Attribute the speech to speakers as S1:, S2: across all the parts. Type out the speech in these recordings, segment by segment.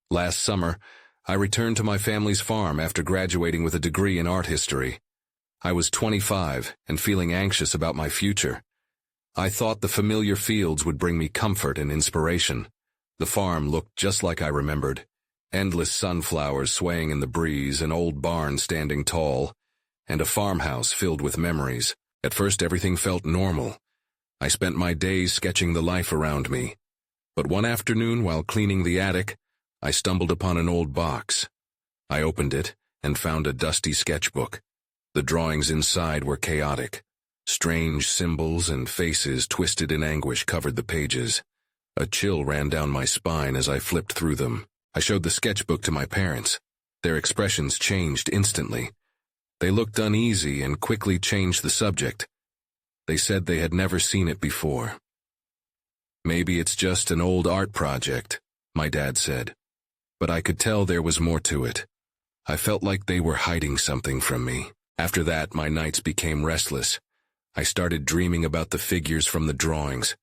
S1: Last summer, I returned to my family's farm after graduating with a degree in art history. I was 25 and feeling anxious about my future. I thought the familiar fields would bring me comfort and inspiration. The farm looked just like I remembered. Endless sunflowers swaying in the breeze, an old barn standing tall, and a farmhouse filled with memories. At first everything felt normal. I spent my days sketching the life around me. But one afternoon, while cleaning the attic, I stumbled upon an old box. I opened it and found a dusty sketchbook. The drawings inside were chaotic. Strange symbols and faces twisted in anguish covered the pages. A chill ran down my spine as I flipped through them. I showed the sketchbook to my parents. Their expressions changed instantly. They looked uneasy and quickly changed the subject. They said they had never seen it before. "Maybe it's just an old art project," my dad said. But I could tell there was more to it. I felt like they were hiding something from me. After that, my nights became restless. I started dreaming about the figures from the drawings.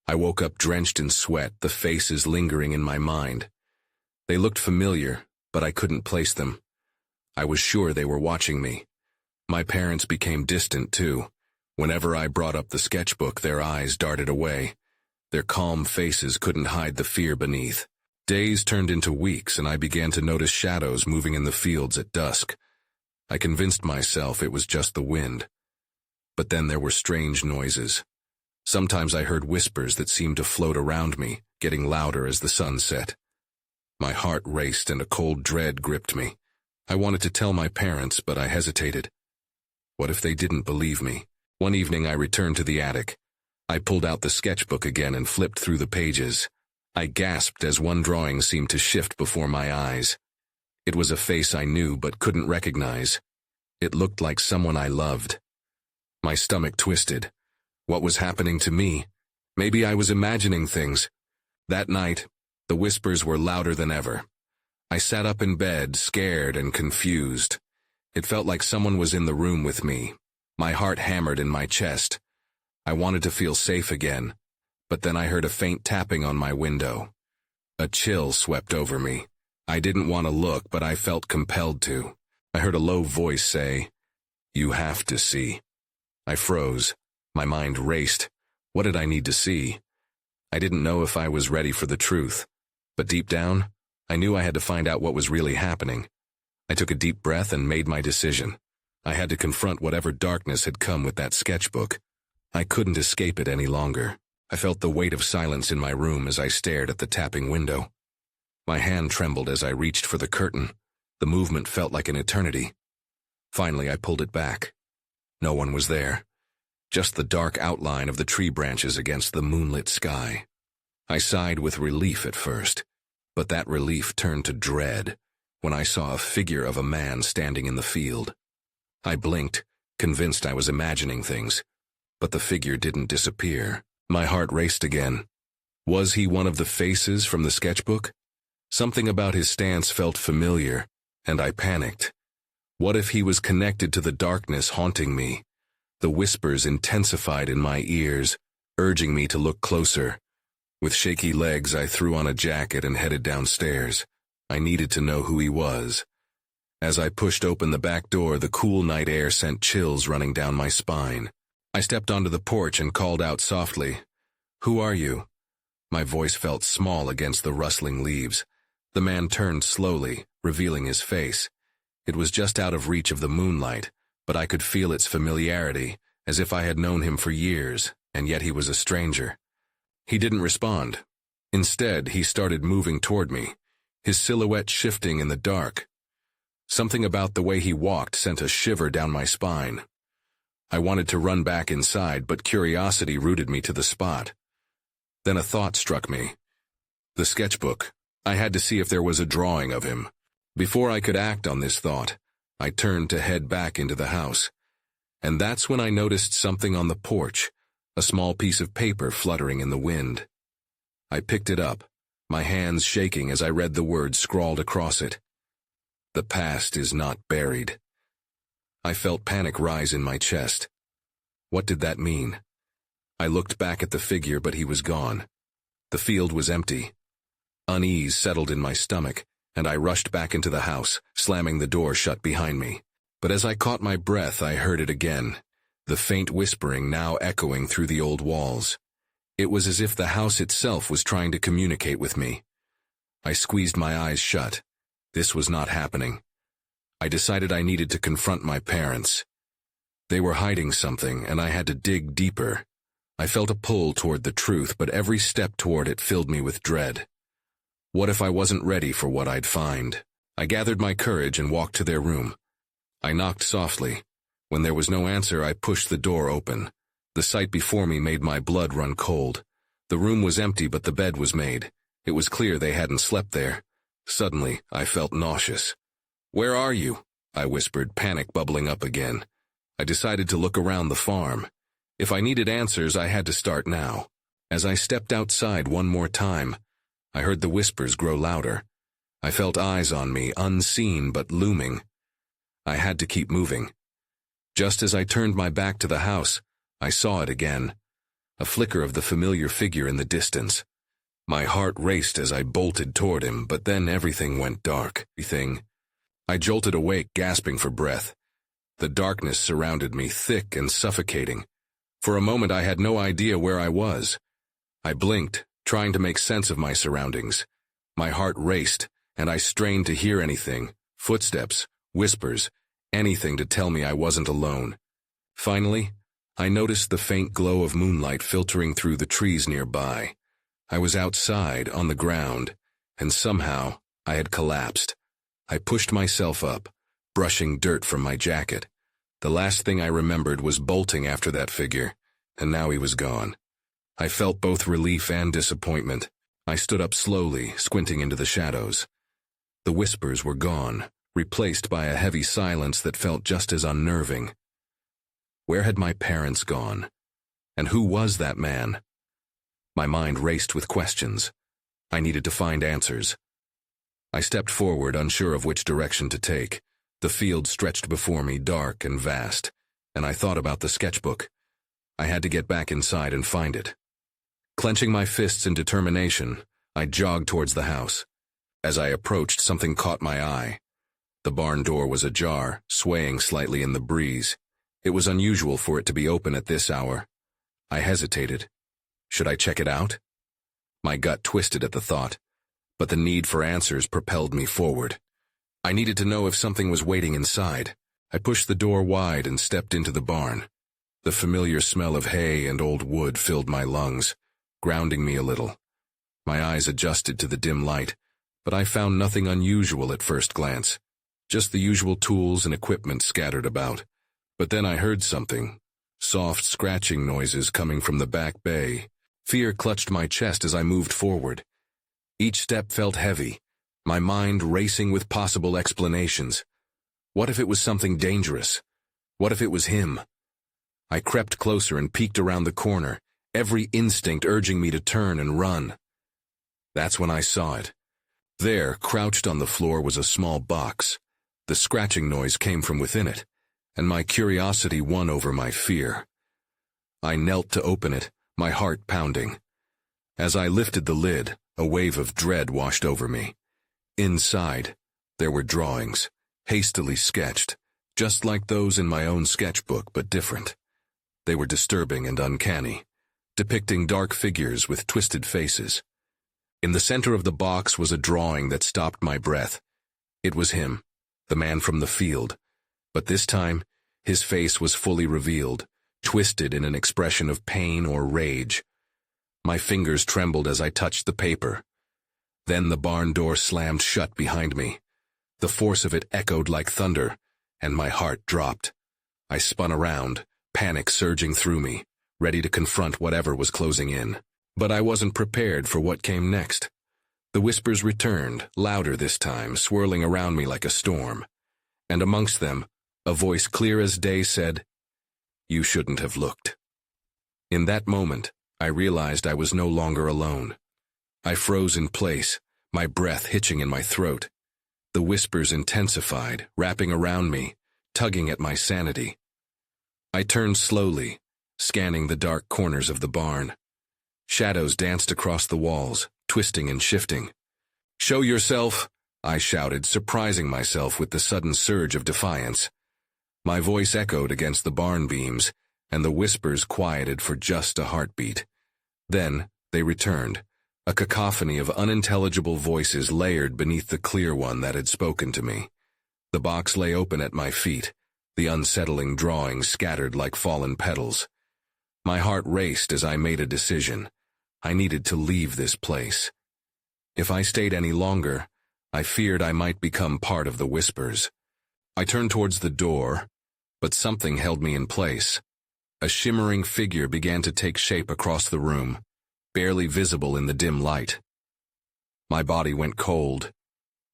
S1: I woke up drenched in sweat, the faces lingering in my mind. They looked familiar, but I couldn't place them. I was sure they were watching me. My parents became distant, too. Whenever I brought up the sketchbook, their eyes darted away. Their calm faces couldn't hide the fear beneath. Days turned into weeks, and I began to notice shadows moving in the fields at dusk. I convinced myself it was just the wind. But then there were strange noises. Sometimes I heard whispers that seemed to float around me, getting louder as the sun set. My heart raced and a cold dread gripped me. I wanted to tell my parents, but I hesitated. What if they didn't believe me? One evening I returned to the attic. I pulled out the sketchbook again and flipped through the pages. I gasped as one drawing seemed to shift before my eyes. It was a face I knew but couldn't recognize. It looked like someone I loved. My stomach twisted. What was happening to me? Maybe I was imagining things. That night, the whispers were louder than ever. I sat up in bed, scared and confused. It felt like someone was in the room with me. My heart hammered in my chest. I wanted to feel safe again, but then I heard a faint tapping on my window. A chill swept over me. I didn't want to look, but I felt compelled to. I heard a low voice say, "You have to see." I froze. My mind raced. What did I need to see? I didn't know if I was ready for the truth, but deep down, I knew I had to find out what was really happening. I took a deep breath and made my decision. I had to confront whatever darkness had come with that sketchbook. I couldn't escape it any longer. I felt the weight of silence in my room as I stared at the tapping window. My hand trembled as I reached for the curtain. The movement felt like an eternity. Finally, I pulled it back. No one was there. Just the dark outline of the tree branches against the moonlit sky. I sighed with relief at first, but that relief turned to dread when I saw a figure of a man standing in the field. I blinked, convinced I was imagining things, but the figure didn't disappear. My heart raced again. Was he one of the faces from the sketchbook? Something about his stance felt familiar, and I panicked. What if he was connected to the darkness haunting me? The whispers intensified in my ears, urging me to look closer. With shaky legs, I threw on a jacket and headed downstairs. I needed to know who he was. As I pushed open the back door, the cool night air sent chills running down my spine. I stepped onto the porch and called out softly, "Who are you?" My voice felt small against the rustling leaves. The man turned slowly, revealing his face. It was just out of reach of the moonlight, but I could feel its familiarity, as if I had known him for years, and yet he was a stranger. He didn't respond. Instead, he started moving toward me, his silhouette shifting in the dark. Something about the way he walked sent a shiver down my spine. I wanted to run back inside, but curiosity rooted me to the spot. Then a thought struck me. The sketchbook. I had to see if there was a drawing of him. Before I could act on this thought, I turned to head back into the house. And that's when I noticed something on the porch, a small piece of paper fluttering in the wind. I picked it up, my hands shaking as I read the words scrawled across it. "The past is not buried." I felt panic rise in my chest. What did that mean? I looked back at the figure, but he was gone. The field was empty. Unease settled in my stomach, and I rushed back into the house, slamming the door shut behind me. But as I caught my breath, I heard it again, the faint whispering now echoing through the old walls. It was as if the house itself was trying to communicate with me. I squeezed my eyes shut. This was not happening. I decided I needed to confront my parents. They were hiding something, and I had to dig deeper. I felt a pull toward the truth, but every step toward it filled me with dread. What if I wasn't ready for what I'd find? I gathered my courage and walked to their room. I knocked softly. When there was no answer, I pushed the door open. The sight before me made my blood run cold. The room was empty, but the bed was made. It was clear they hadn't slept there. Suddenly, I felt nauseous. "Where are you?" I whispered, panic bubbling up again. I decided to look around the farm. If I needed answers, I had to start now. As I stepped outside one more time, I heard the whispers grow louder. I felt eyes on me, unseen but looming. I had to keep moving. Just as I turned my back to the house, I saw it again. A flicker of the familiar figure in the distance. My heart raced as I bolted toward him, but then everything went dark. I jolted awake, gasping for breath. The darkness surrounded me, thick and suffocating. For a moment I had no idea where I was. I blinked, trying to make sense of my surroundings. My heart raced, and I strained to hear anything, footsteps, whispers, anything to tell me I wasn't alone. Finally, I noticed the faint glow of moonlight filtering through the trees nearby. I was outside, on the ground, and somehow I had collapsed. I pushed myself up, brushing dirt from my jacket. The last thing I remembered was bolting after that figure, and now he was gone. I felt both relief and disappointment. I stood up slowly, squinting into the shadows. The whispers were gone, replaced by a heavy silence that felt just as unnerving. Where had my parents gone? And who was that man? My mind raced with questions. I needed to find answers. I stepped forward, unsure of which direction to take. The field stretched before me, dark and vast, and I thought about the sketchbook. I had to get back inside and find it. Clenching my fists in determination, I jogged towards the house. As I approached, something caught my eye. The barn door was ajar, swaying slightly in the breeze. It was unusual for it to be open at this hour. I hesitated. Should I check it out? My gut twisted at the thought, but the need for answers propelled me forward. I needed to know if something was waiting inside. I pushed the door wide and stepped into the barn. The familiar smell of hay and old wood filled my lungs, grounding me a little. My eyes adjusted to the dim light, but I found nothing unusual at first glance. Just the usual tools and equipment scattered about. But then I heard something. Soft scratching noises coming from the back bay. Fear clutched my chest as I moved forward. Each step felt heavy, my mind racing with possible explanations. What if it was something dangerous? What if it was him? I crept closer and peeked around the corner, every instinct urging me to turn and run. That's when I saw it. There, crouched on the floor, was a small box. The scratching noise came from within it, and my curiosity won over my fear. I knelt to open it, my heart pounding. As I lifted the lid, a wave of dread washed over me. Inside, there were drawings, hastily sketched, just like those in my own sketchbook, but different. They were disturbing and uncanny, depicting dark figures with twisted faces. In the center of the box was a drawing that stopped my breath. It was him, the man from the field, but this time, his face was fully revealed, twisted in an expression of pain or rage. My fingers trembled as I touched the paper. Then the barn door slammed shut behind me. The force of it echoed like thunder, and my heart dropped. I spun around, panic surging through me, ready to confront whatever was closing in. But I wasn't prepared for what came next. The whispers returned, louder this time, swirling around me like a storm. And amongst them, a voice clear as day said, "You shouldn't have looked." In that moment, I realized I was no longer alone. I froze in place, my breath hitching in my throat. The whispers intensified, wrapping around me, tugging at my sanity. I turned slowly, scanning the dark corners of the barn. Shadows danced across the walls, twisting and shifting. "Show yourself," I shouted, surprising myself with the sudden surge of defiance. My voice echoed against the barn beams, and the whispers quieted for just a heartbeat. Then, they returned, a cacophony of unintelligible voices layered beneath the clear one that had spoken to me. The box lay open at my feet, the unsettling drawings scattered like fallen petals. My heart raced as I made a decision. I needed to leave this place. If I stayed any longer, I feared I might become part of the whispers. I turned towards the door, but something held me in place. A shimmering figure began to take shape across the room, barely visible in the dim light. My body went cold.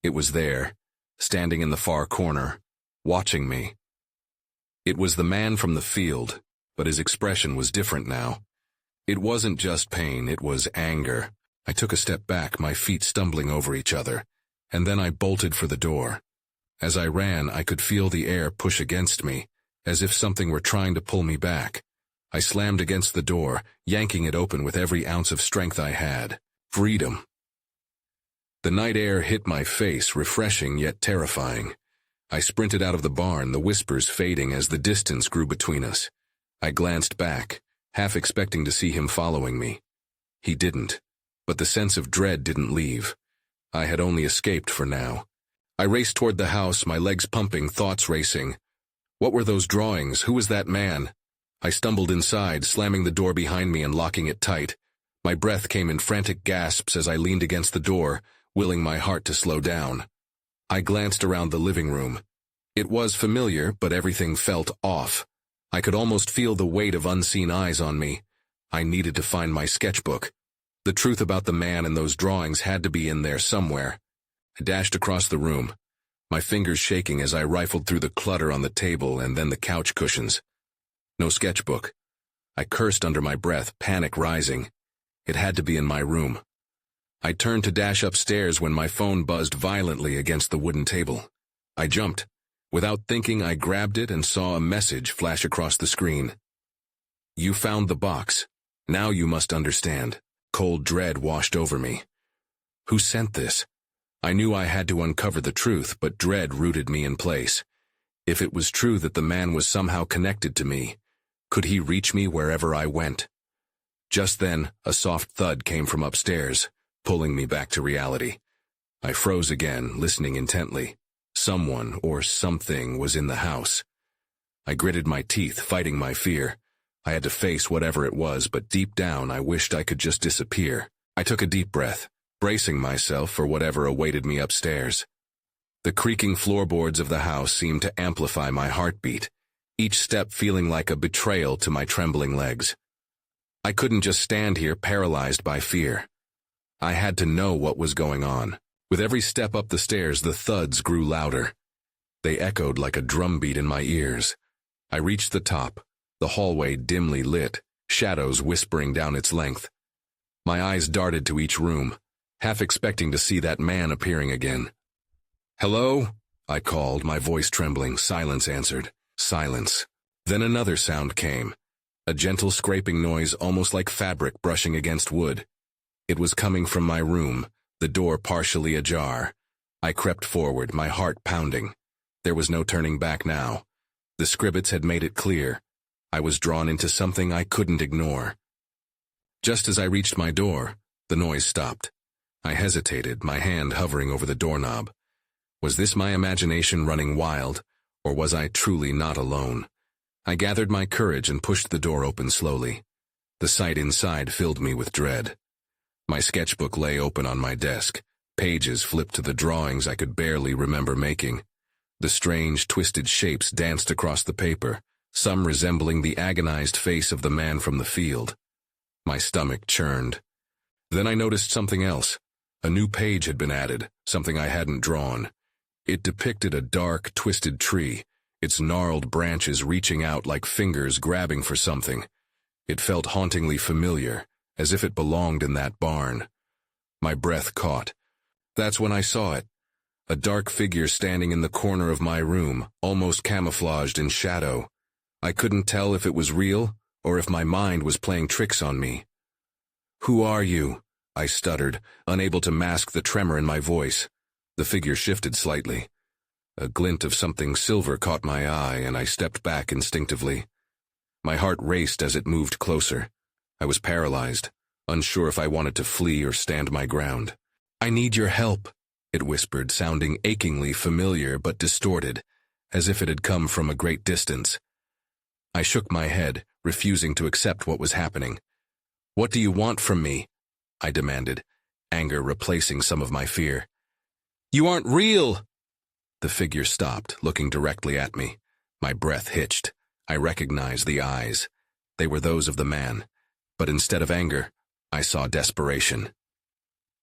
S1: It was there, standing in the far corner, watching me. It was the man from the field, but his expression was different now. It wasn't just pain, it was anger. I took a step back, my feet stumbling over each other, and then I bolted for the door. As I ran, I could feel the air push against me, as if something were trying to pull me back. I slammed against the door, yanking it open with every ounce of strength I had. Freedom. The night air hit my face, refreshing yet terrifying. I sprinted out of the barn, the whispers fading as the distance grew between us. I glanced back, half expecting to see him following me. He didn't, but the sense of dread didn't leave. I had only escaped for now. I raced toward the house, my legs pumping, thoughts racing. What were those drawings? Who was that man? I stumbled inside, slamming the door behind me and locking it tight. My breath came in frantic gasps as I leaned against the door, willing my heart to slow down. I glanced around the living room. It was familiar, but everything felt off. I could almost feel the weight of unseen eyes on me. I needed to find my sketchbook. The truth about the man and those drawings had to be in there somewhere. I dashed across the room, my fingers shaking as I rifled through the clutter on the table and then the couch cushions. No sketchbook. I cursed under my breath, panic rising. It had to be in my room. I turned to dash upstairs when my phone buzzed violently against the wooden table. I jumped. Without thinking, I grabbed it and saw a message flash across the screen. "You found the box. Now you must understand." Cold dread washed over me. Who sent this? I knew I had to uncover the truth, but dread rooted me in place. If it was true that the man was somehow connected to me, could he reach me wherever I went? Just then, a soft thud came from upstairs, pulling me back to reality. I froze again, listening intently. Someone or something was in the house. I gritted my teeth, fighting my fear. I had to face whatever it was, but deep down I wished I could just disappear. I took a deep breath, bracing myself for whatever awaited me upstairs. The creaking floorboards of the house seemed to amplify my heartbeat, each step feeling like a betrayal to my trembling legs. I couldn't just stand here paralyzed by fear. I had to know what was going on. With every step up the stairs, the thuds grew louder. They echoed like a drumbeat in my ears. I reached the top, the hallway dimly lit, shadows whispering down its length. My eyes darted to each room, half expecting to see that man appearing again. "Hello?" I called, my voice trembling. Silence answered. Silence. Then another sound came, a gentle scraping noise almost like fabric brushing against wood. It was coming from my room, the door partially ajar. I crept forward, my heart pounding. There was no turning back now. The scribets had made it clear. I was drawn into something I couldn't ignore. Just as I reached my door, the noise stopped. I hesitated, my hand hovering over the doorknob. Was this my imagination running wild, or was I truly not alone? I gathered my courage and pushed the door open slowly. The sight inside filled me with dread. My sketchbook lay open on my desk, pages flipped to the drawings I could barely remember making. The strange, twisted shapes danced across the paper, some resembling the agonized face of the man from the field. My stomach churned. Then I noticed something else. A new page had been added, something I hadn't drawn. It depicted a dark, twisted tree, its gnarled branches reaching out like fingers grabbing for something. It felt hauntingly familiar, as if it belonged in that barn. My breath caught. That's when I saw it. A dark figure standing in the corner of my room, almost camouflaged in shadow. I couldn't tell if it was real, or if my mind was playing tricks on me. "Who are you?" I stuttered, unable to mask the tremor in my voice. The figure shifted slightly. A glint of something silver caught my eye, and I stepped back instinctively. My heart raced as it moved closer. I was paralyzed, unsure if I wanted to flee or stand my ground. "I need your help," it whispered, sounding achingly familiar but distorted, as if it had come from a great distance. I shook my head, refusing to accept what was happening. "What do you want from me?" I demanded, anger replacing some of my fear. "You aren't real!" The figure stopped, looking directly at me. My breath hitched. I recognized the eyes. They were those of the man, but instead of anger, I saw desperation.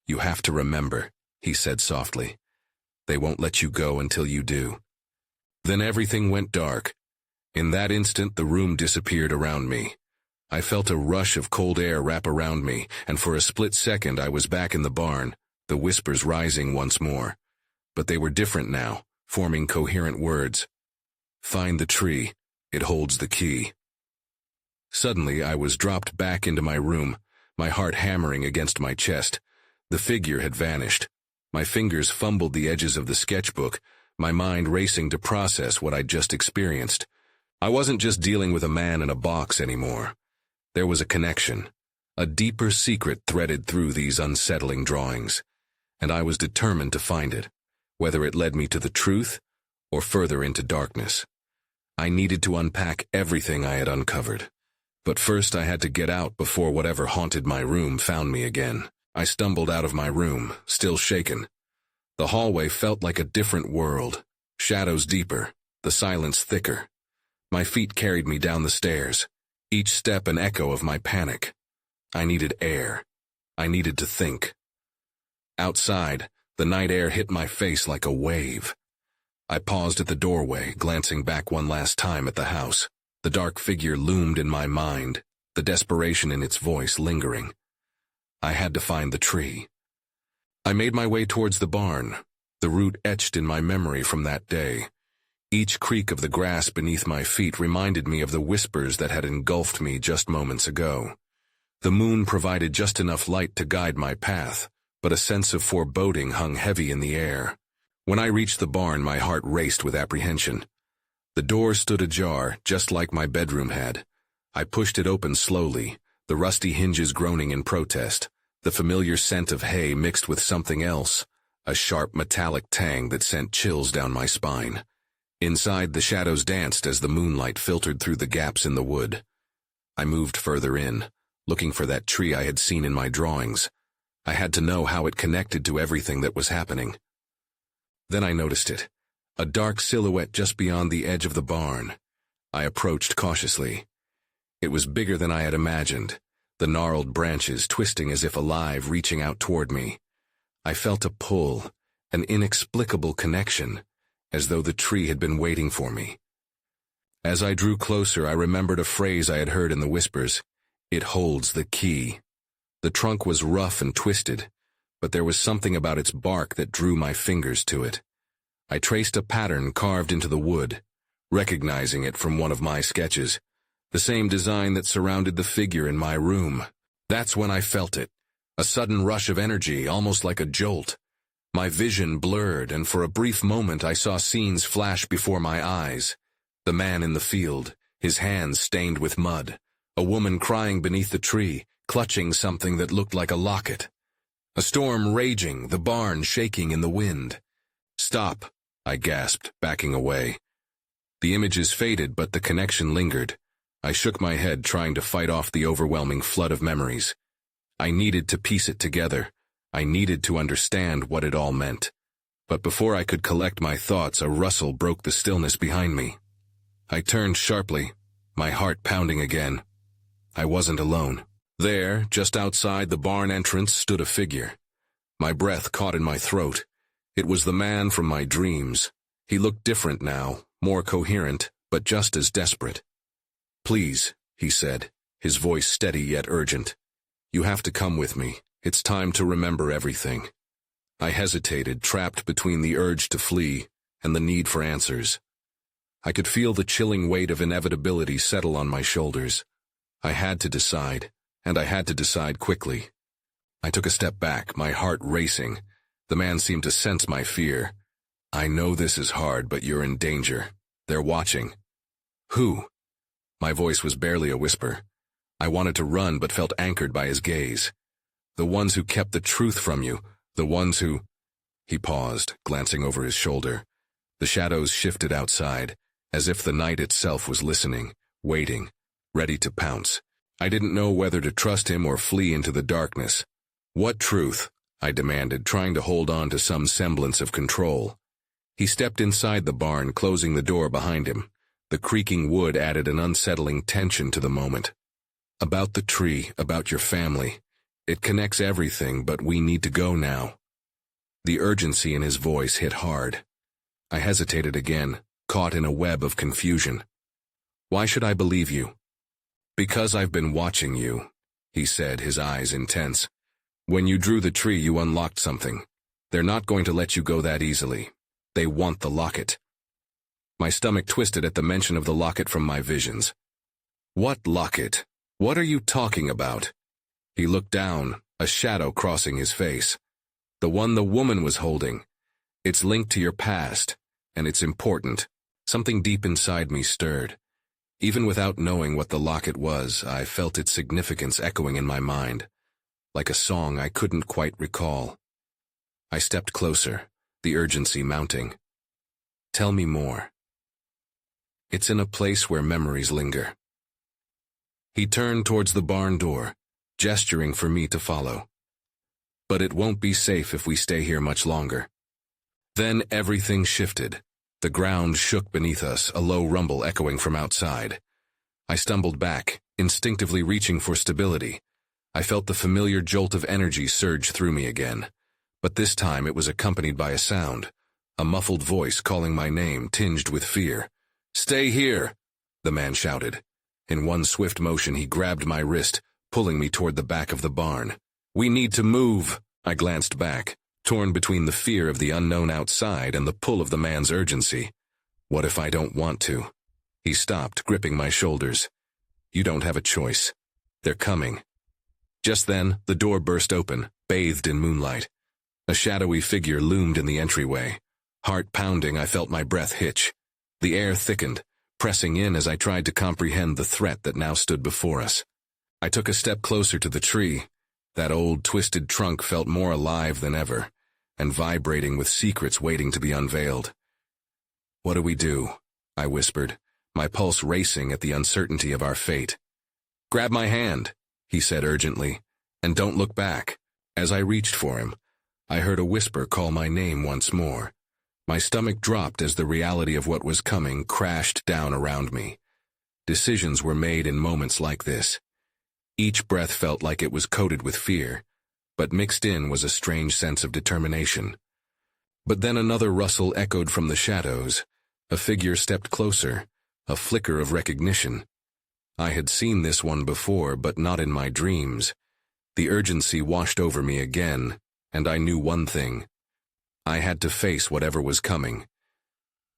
S1: "You have to remember," he said softly. "They won't let you go until you do." Then everything went dark. In that instant, the room disappeared around me. I felt a rush of cold air wrap around me, and for a split second I was back in the barn, the whispers rising once more. But they were different now, forming coherent words. "Find the tree. It holds the key." Suddenly, I was dropped back into my room, my heart hammering against my chest. The figure had vanished. My fingers fumbled the edges of the sketchbook, my mind racing to process what I'd just experienced. I wasn't just dealing with a man in a box anymore. There was a connection, a deeper secret threaded through these unsettling drawings, and I was determined to find it, whether it led me to the truth or further into darkness. I needed to unpack everything I had uncovered. But first I had to get out before whatever haunted my room found me again. I stumbled out of my room, still shaken. The hallway felt like a different world, shadows deeper, the silence thicker. My feet carried me down the stairs, each step an echo of my panic. I needed air. I needed to think. Outside, the night air hit my face like a wave. I paused at the doorway, glancing back one last time at the house. The dark figure loomed in my mind, the desperation in its voice lingering. I had to find the tree. I made my way towards the barn, the route etched in my memory from that day. Each creak of the grass beneath my feet reminded me of the whispers that had engulfed me just moments ago. The moon provided just enough light to guide my path, but a sense of foreboding hung heavy in the air. When I reached the barn, my heart raced with apprehension. The door stood ajar, just like my bedroom had. I pushed it open slowly, the rusty hinges groaning in protest, the familiar scent of hay mixed with something else, a sharp metallic tang that sent chills down my spine. Inside, the shadows danced as the moonlight filtered through the gaps in the wood. I moved further in, looking for that tree I had seen in my drawings. I had to know how it connected to everything that was happening. Then I noticed it, a dark silhouette just beyond the edge of the barn. I approached cautiously. It was bigger than I had imagined, the gnarled branches twisting as if alive, reaching out toward me. I felt a pull, an inexplicable connection, as though the tree had been waiting for me. As I drew closer, I remembered a phrase I had heard in the whispers. "It holds the key." The trunk was rough and twisted, but there was something about its bark that drew my fingers to it. I traced a pattern carved into the wood, recognizing it from one of my sketches, the same design that surrounded the figure in my room. That's when I felt it, a sudden rush of energy, almost like a jolt. My vision blurred, and for a brief moment I saw scenes flash before my eyes. The man in the field, his hands stained with mud, a woman crying beneath the tree, clutching something that looked like a locket. A storm raging, the barn shaking in the wind. "Stop," I gasped, backing away. The images faded, but the connection lingered. I shook my head, trying to fight off the overwhelming flood of memories. I needed to piece it together. I needed to understand what it all meant. But before I could collect my thoughts, a rustle broke the stillness behind me. I turned sharply, my heart pounding again. I wasn't alone. There, just outside the barn entrance, stood a figure. My breath caught in my throat. It was the man from my dreams. He looked different now, more coherent, but just as desperate. "Please," he said, his voice steady yet urgent. "You have to come with me. It's time to remember everything." I hesitated, trapped between the urge to flee and the need for answers. I could feel the chilling weight of inevitability settle on my shoulders. I had to decide, and I had to decide quickly. I took a step back, my heart racing. The man seemed to sense my fear. I know this is hard, but you're in danger. They're watching. Who? My voice was barely a whisper. I wanted to run, but felt anchored by his gaze. The ones who kept the truth from you, the ones who... He paused, glancing over his shoulder. The shadows shifted outside, as if the night itself was listening, waiting, ready to pounce. I didn't know whether to trust him or flee into the darkness. What truth? I demanded, trying to hold on to some semblance of control. He stepped inside the barn, closing the door behind him. The creaking wood added an unsettling tension to the moment. About the tree, about your family. It connects everything, but we need to go now. The urgency in his voice hit hard. I hesitated again, caught in a web of confusion. Why should I believe you? Because I've been watching you, he said, his eyes intense. When you drew the tree, you unlocked something. They're not going to let you go that easily. They want the locket. My stomach twisted at the mention of the locket from my visions. What locket? What are you talking about? He looked down, a shadow crossing his face. The one the woman was holding. It's linked to your past, and it's important. Something deep inside me stirred. Even without knowing what the locket was, I felt its significance echoing in my mind, like a song I couldn't quite recall. I stepped closer, the urgency mounting. Tell me more. It's in a place where memories linger. He turned towards the barn door, gesturing for me to follow. But it won't be safe if we stay here much longer. Then everything shifted. The ground shook beneath us, a low rumble echoing from outside. I stumbled back, instinctively reaching for stability. I felt the familiar jolt of energy surge through me again. But this time it was accompanied by a sound, a muffled voice calling my name, tinged with fear. "Stay here!" the man shouted. In one swift motion he grabbed my wrist, pulling me toward the back of the barn. "We need to move!" I glanced back, torn between the fear of the unknown outside and the pull of the man's urgency. What if I don't want to? He stopped, gripping my shoulders. "You don't have a choice. They're coming." Just then, the door burst open, bathed in moonlight. A shadowy figure loomed in the entryway. Heart pounding, I felt my breath hitch. The air thickened, pressing in as I tried to comprehend the threat that now stood before us. I took a step closer to the tree. That old, twisted trunk felt more alive than ever, and vibrating with secrets waiting to be unveiled. "What do we do?" I whispered, my pulse racing at the uncertainty of our fate. "Grab my hand," he said urgently, "and don't look back." As I reached for him, I heard a whisper call my name once more. My stomach dropped as the reality of what was coming crashed down around me. Decisions were made in moments like this. Each breath felt like it was coated with fear, but mixed in was a strange sense of determination. But then another rustle echoed from the shadows. A figure stepped closer, a flicker of recognition. I had seen this one before, but not in my dreams. The urgency washed over me again, and I knew one thing. I had to face whatever was coming.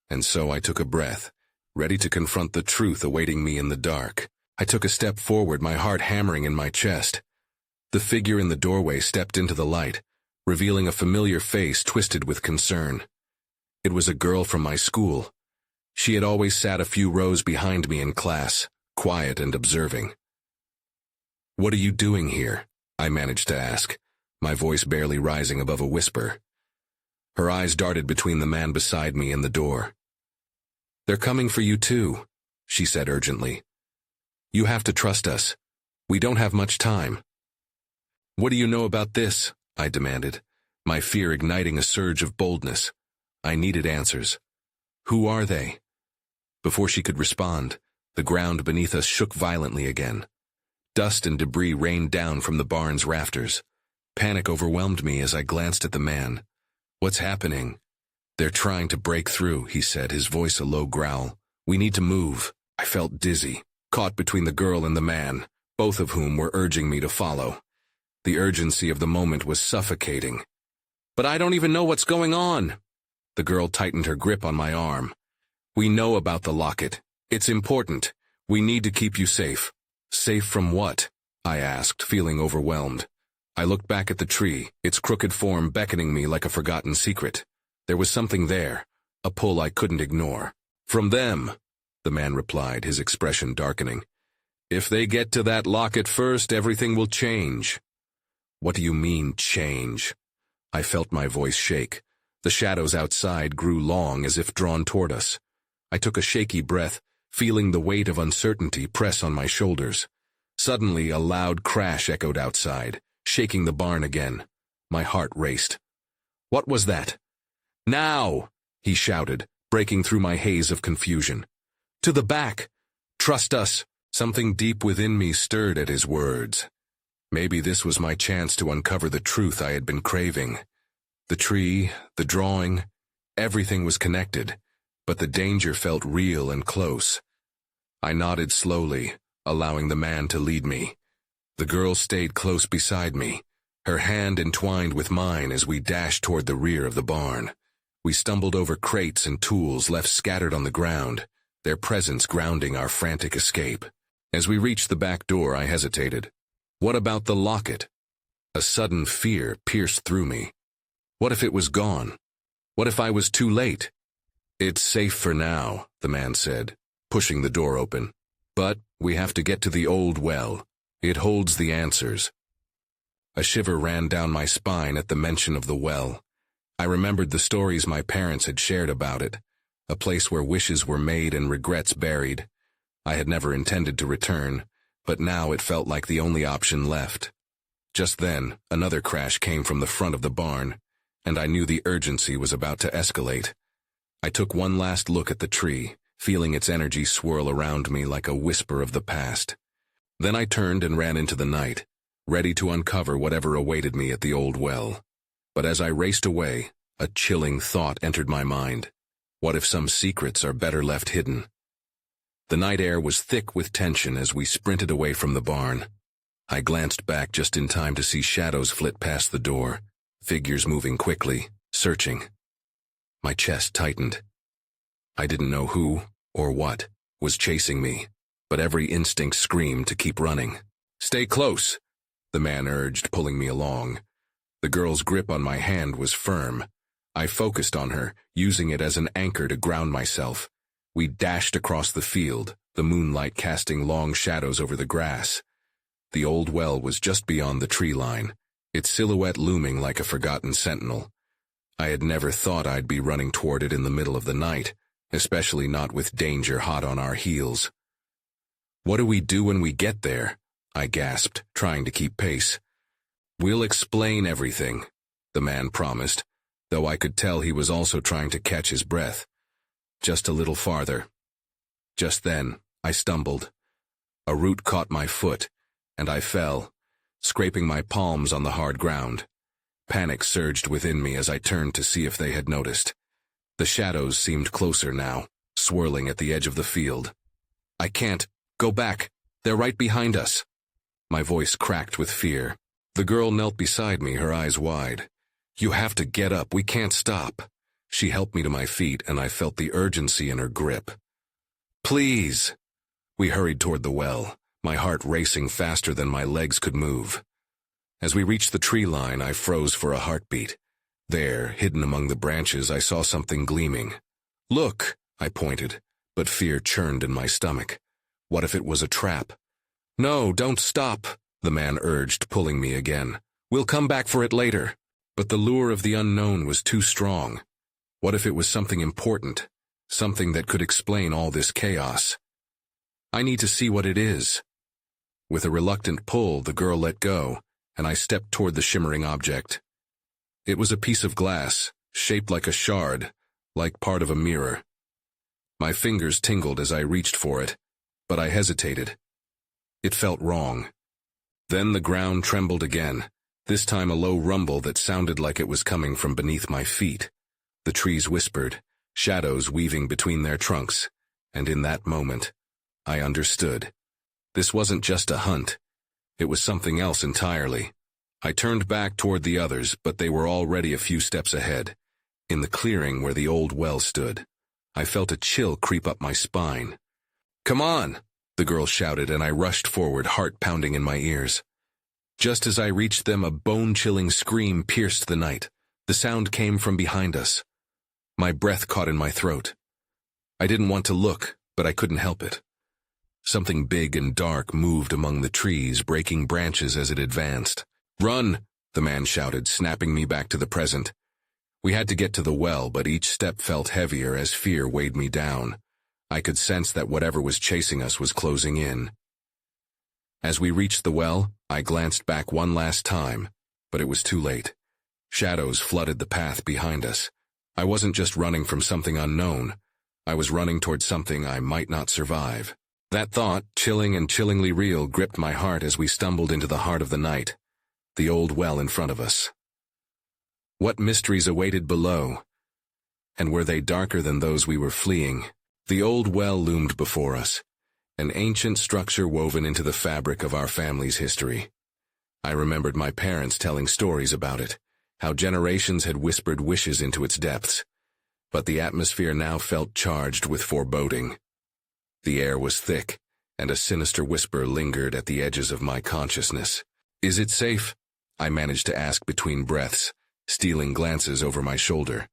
S1: And so I took a breath, ready to confront the truth awaiting me in the dark. I took a step forward, my heart hammering in my chest. The figure in the doorway stepped into the light, revealing a familiar face twisted with concern. It was a girl from my school. She had always sat a few rows behind me in class, quiet and observing. "What are you doing here?" I managed to ask, my voice barely rising above a whisper. Her eyes darted between the man beside me and the door. "They're coming for you too," she said urgently. "You have to trust us. We don't have much time." "What do you know about this?" I demanded, my fear igniting a surge of boldness. I needed answers. "Who are they?" Before she could respond, the ground beneath us shook violently again. Dust and debris rained down from the barn's rafters. Panic overwhelmed me as I glanced at the man. "What's happening?" "They're trying to break through," he said, his voice a low growl. "We need to move." I felt dizzy, caught between the girl and the man, both of whom were urging me to follow. The urgency of the moment was suffocating. "But I don't even know what's going on." The girl tightened her grip on my arm. "We know about the locket. It's important. We need to keep you safe." "Safe from what?" I asked, feeling overwhelmed. I looked back at the tree, its crooked form beckoning me like a forgotten secret. There was something there, a pull I couldn't ignore. "From them," the man replied, his expression darkening. "If they get to that locket first, everything will change." "What do you mean, change?" I felt my voice shake. The shadows outside grew long as if drawn toward us. I took a shaky breath, feeling the weight of uncertainty press on my shoulders. Suddenly, a loud crash echoed outside, shaking the barn again. My heart raced. What was that? "Now!" he shouted, breaking through my haze of confusion. "To the back! Trust us!" Something deep within me stirred at his words. Maybe this was my chance to uncover the truth I had been craving. The tree, the drawing, everything was connected, but the danger felt real and close. I nodded slowly, allowing the man to lead me. The girl stayed close beside me, her hand entwined with mine as we dashed toward the rear of the barn. We stumbled over crates and tools left scattered on the ground, their presence grounding our frantic escape. As we reached the back door, I hesitated. What about the locket? A sudden fear pierced through me. What if it was gone? What if I was too late? "It's safe for now," the man said, pushing the door open. "But we have to get to the old well. It holds the answers." A shiver ran down my spine at the mention of the well. I remembered the stories my parents had shared about it, a place where wishes were made and regrets buried. I had never intended to return, but now it felt like the only option left. Just then, another crash came from the front of the barn, and I knew the urgency was about to escalate. I took one last look at the tree, feeling its energy swirl around me like a whisper of the past. Then I turned and ran into the night, ready to uncover whatever awaited me at the old well. But as I raced away, a chilling thought entered my mind. What if some secrets are better left hidden? The night air was thick with tension as we sprinted away from the barn. I glanced back just in time to see shadows flit past the door, figures moving quickly, searching. My chest tightened. I didn't know who, or what, was chasing me, but every instinct screamed to keep running. "Stay close," the man urged, pulling me along. The girl's grip on my hand was firm. I focused on her, using it as an anchor to ground myself. We dashed across the field, the moonlight casting long shadows over the grass. The old well was just beyond the tree line, its silhouette looming like a forgotten sentinel. I had never thought I'd be running toward it in the middle of the night, especially not with danger hot on our heels. "What do we do when we get there?" I gasped, trying to keep pace. "We'll explain everything," the man promised, though I could tell he was also trying to catch his breath. Just a little farther. Just then, I stumbled. A root caught my foot, and I fell, scraping my palms on the hard ground. Panic surged within me as I turned to see if they had noticed. The shadows seemed closer now, swirling at the edge of the field. "I can't. Go back. They're right behind us." My voice cracked with fear. The girl knelt beside me, her eyes wide. "You have to get up. We can't stop." She helped me to my feet, and I felt the urgency in her grip. "Please." We hurried toward the well, my heart racing faster than my legs could move. As we reached the tree line, I froze for a heartbeat. There, hidden among the branches, I saw something gleaming. "Look," I pointed, but fear churned in my stomach. What if it was a trap? "No, don't stop," the man urged, pulling me again. "We'll come back for it later." But the lure of the unknown was too strong. What if it was something important, something that could explain all this chaos? "I need to see what it is." With a reluctant pull, the girl let go, and I stepped toward the shimmering object. It was a piece of glass, shaped like a shard, like part of a mirror. My fingers tingled as I reached for it, but I hesitated. It felt wrong. Then the ground trembled again, this time a low rumble that sounded like it was coming from beneath my feet. The trees whispered, shadows weaving between their trunks, and in that moment, I understood. This wasn't just a hunt. It was something else entirely. I turned back toward the others, but they were already a few steps ahead. In the clearing where the old well stood, I felt a chill creep up my spine. "Come on!" the girl shouted, and I rushed forward, heart pounding in my ears. Just as I reached them, a bone-chilling scream pierced the night. The sound came from behind us. My breath caught in my throat. I didn't want to look, but I couldn't help it. Something big and dark moved among the trees, breaking branches as it advanced. "Run!" the man shouted, snapping me back to the present. We had to get to the well, but each step felt heavier as fear weighed me down. I could sense that whatever was chasing us was closing in. As we reached the well, I glanced back one last time, but it was too late. Shadows flooded the path behind us. I wasn't just running from something unknown. I was running towards something I might not survive. That thought, chilling and chillingly real, gripped my heart as we stumbled into the heart of the night, the old well in front of us. What mysteries awaited below? And were they darker than those we were fleeing? The old well loomed before us, an ancient structure woven into the fabric of our family's history. I remembered my parents telling stories about it, how generations had whispered wishes into its depths. But the atmosphere now felt charged with foreboding. The air was thick, and a sinister whisper lingered at the edges of my consciousness. "Is it safe?" I managed to ask between breaths, stealing glances over my shoulder.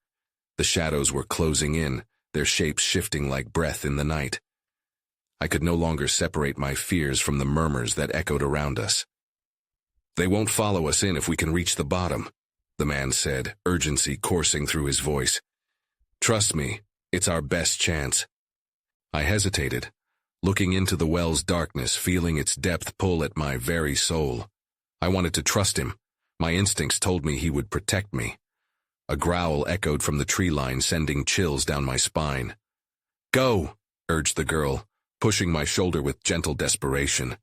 S1: The shadows were closing in, their shapes shifting like breath in the night. I could no longer separate my fears from the murmurs that echoed around us. "They won't follow us in if we can reach the bottom," the man said, urgency coursing through his voice. "Trust me, it's our best chance." I hesitated, looking into the well's darkness, feeling its depth pull at my very soul. I wanted to trust him. My instincts told me he would protect me. A growl echoed from the tree line, sending chills down my spine. "Go," urged the girl, pushing my shoulder with gentle desperation.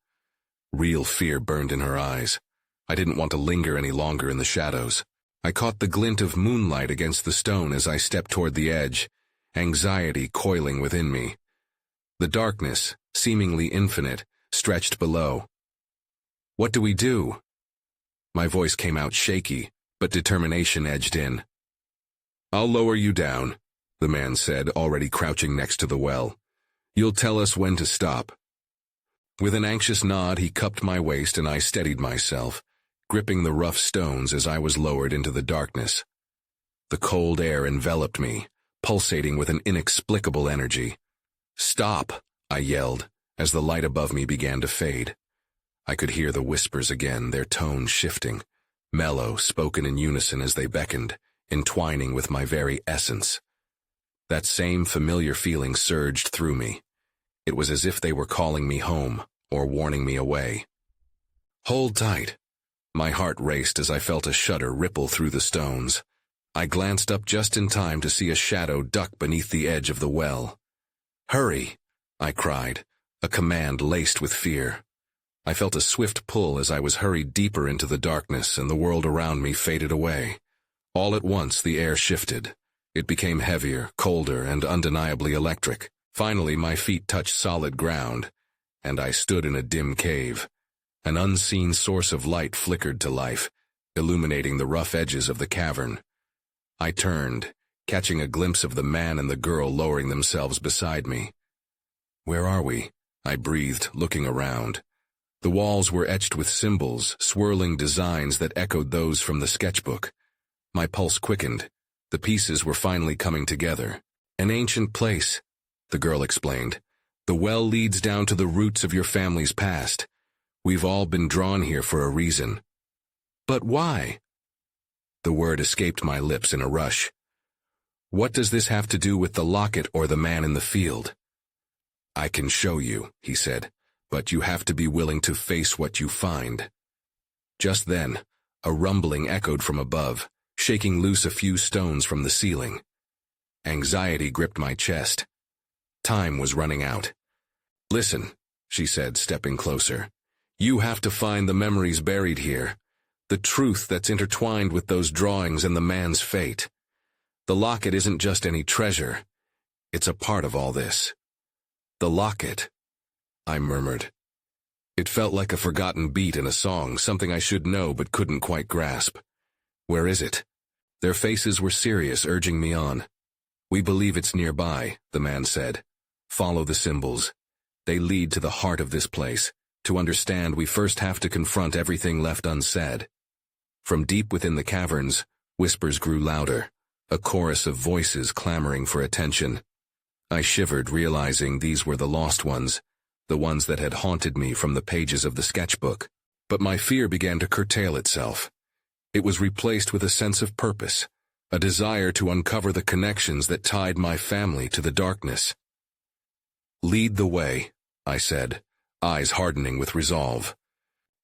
S1: Real fear burned in her eyes. I didn't want to linger any longer in the shadows. I caught the glint of moonlight against the stone as I stepped toward the edge, anxiety coiling within me. The darkness, seemingly infinite, stretched below. "What do we do?" My voice came out shaky, but determination edged in. "I'll lower you down," the man said, already crouching next to the well. "You'll tell us when to stop." With an anxious nod, he cupped my waist and I steadied myself, gripping the rough stones as I was lowered into the darkness. The cold air enveloped me, pulsating with an inexplicable energy. "Stop!" I yelled, as the light above me began to fade. I could hear the whispers again, their tones shifting, mellow, spoken in unison as they beckoned, entwining with my very essence. That same familiar feeling surged through me. It was as if they were calling me home, or warning me away. "Hold tight." My heart raced as I felt a shudder ripple through the stones. I glanced up just in time to see a shadow duck beneath the edge of the well. "Hurry!" I cried, a command laced with fear. I felt a swift pull as I was hurried deeper into the darkness and the world around me faded away. All at once the air shifted. It became heavier, colder, and undeniably electric. Finally my feet touched solid ground, and I stood in a dim cave. An unseen source of light flickered to life, illuminating the rough edges of the cavern. I turned, catching a glimpse of the man and the girl lowering themselves beside me. "Where are we?" I breathed, looking around. The walls were etched with symbols, swirling designs that echoed those from the sketchbook. My pulse quickened. The pieces were finally coming together. "An ancient place," the girl explained. "The well leads down to the roots of your family's past. We've all been drawn here for a reason." "But why?" The word escaped my lips in a rush. "What does this have to do with the locket or the man in the field?" "I can show you," he said, "but you have to be willing to face what you find." Just then, a rumbling echoed from above, shaking loose a few stones from the ceiling. Anxiety gripped my chest. Time was running out. "Listen," she said, stepping closer. "You have to find the memories buried here, the truth that's intertwined with those drawings and the man's fate. The locket isn't just any treasure. It's a part of all this." "The locket," I murmured. It felt like a forgotten beat in a song, something I should know but couldn't quite grasp. "Where is it?" Their faces were serious, urging me on. "We believe it's nearby," the man said. "Follow the symbols. They lead to the heart of this place, To understand, we first have to confront everything left unsaid. From deep within the caverns, whispers grew louder, a chorus of voices clamoring for attention. I shivered, realizing these were the lost ones, the ones that had haunted me from the pages of the sketchbook. But my fear began to curtail itself. It was replaced with a sense of purpose, a desire to uncover the connections that tied my family to the darkness. "Lead the way," I said, eyes hardening with resolve.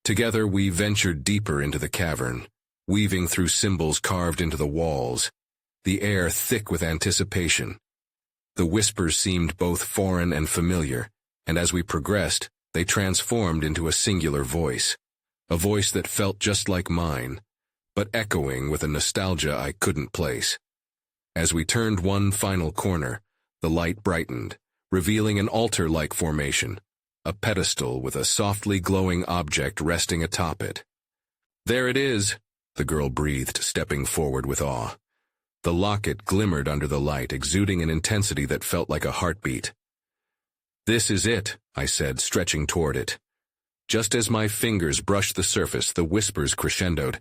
S1: Together we ventured deeper into the cavern, weaving through symbols carved into the walls, the air thick with anticipation. The whispers seemed both foreign and familiar, and as we progressed, they transformed into a singular voice, a voice that felt just like mine, but echoing with a nostalgia I couldn't place. As we turned one final corner, the light brightened, revealing an altar-like formation, a pedestal with a softly glowing object resting atop it. "There it is," the girl breathed, stepping forward with awe. The locket glimmered under the light, exuding an intensity that felt like a heartbeat. "This is it," I said, stretching toward it. Just as my fingers brushed the surface, the whispers crescendoed,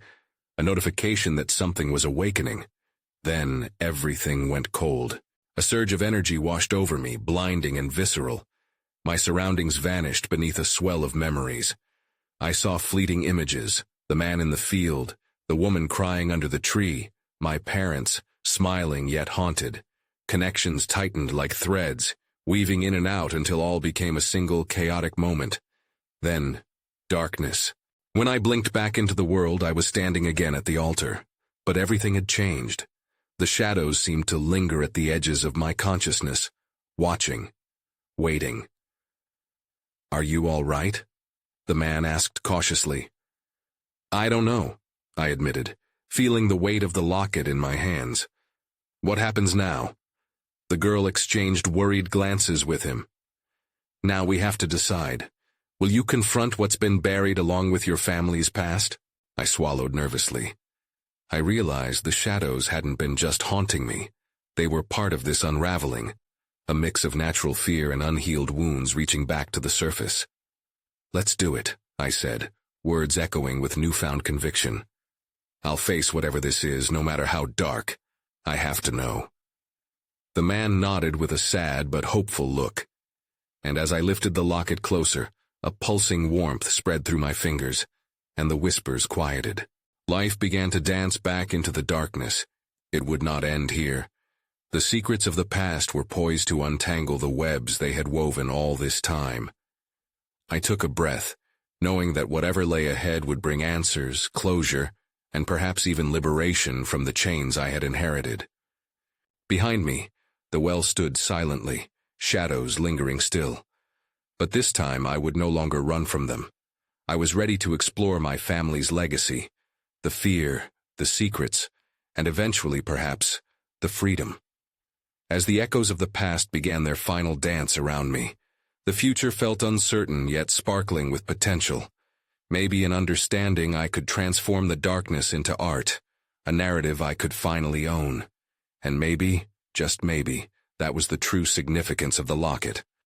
S1: a notification that something was awakening. Then everything went cold. A surge of energy washed over me, blinding and visceral. My surroundings vanished beneath a swell of memories. I saw fleeting images, the man in the field, the woman crying under the tree, my parents, smiling yet haunted. Connections tightened like threads, weaving in and out until all became a single chaotic moment. Then, darkness. When I blinked back into the world, I was standing again at the altar. But everything had changed. The shadows seemed to linger at the edges of my consciousness, watching, waiting. "Are you all right?" the man asked cautiously. "I don't know," I admitted, feeling the weight of the locket in my hands. "What happens now?" The girl exchanged worried glances with him. "Now we have to decide. Will you confront what's been buried along with your family's past?" I swallowed nervously. I realized the shadows hadn't been just haunting me. They were part of this unraveling, a mix of natural fear and unhealed wounds reaching back to the surface. "Let's do it," I said, words echoing with newfound conviction. "I'll face whatever this is, no matter how dark. I have to know." The man nodded with a sad but hopeful look, and as I lifted the locket closer, a pulsing warmth spread through my fingers, and the whispers quieted. Life began to dance back into the darkness. It would not end here. The secrets of the past were poised to untangle the webs they had woven all this time. I took a breath, knowing that whatever lay ahead would bring answers, closure, and perhaps even liberation from the chains I had inherited. Behind me, the well stood silently, shadows lingering still. But this time I would no longer run from them. I was ready to explore my family's legacy, the fear, the secrets, and eventually, perhaps, the freedom. As the echoes of the past began their final dance around me, the future felt uncertain yet sparkling with potential. Maybe in understanding I could transform the darkness into art, a narrative I could finally own. And maybe, just maybe, that was the true significance of the locket.